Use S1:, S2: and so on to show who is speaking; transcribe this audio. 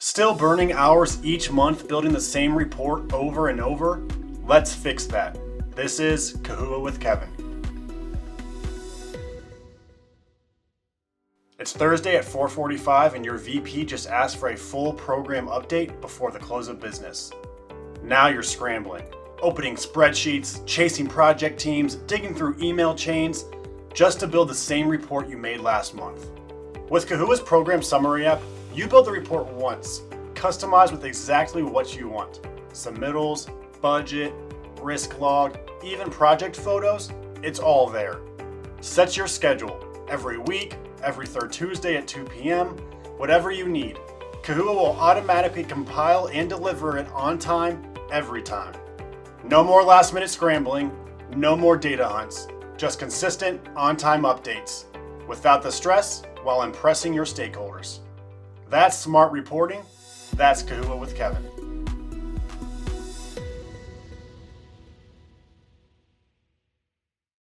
S1: Still burning hours each month building the same report over and over? Let's fix that. This is Kahua with Kevin. It's Thursday at 4:45 and your VP just asked for a full program update before the close of business. Now you're scrambling, opening spreadsheets, chasing project teams, digging through email chains, just to build the same report you made last month. With Kahua's program summary app, you build the report once, customized with exactly what you want. Submittals, budget, risk log, even project photos, it's all there. Set your schedule, every week, every third Tuesday at 2 p.m., whatever you need. Kahua will automatically compile and deliver it on time, every time. No more last minute scrambling, no more data hunts, just consistent, on-time updates, without the stress while impressing your stakeholders. That's smart reporting. That's Kahua with Kevin.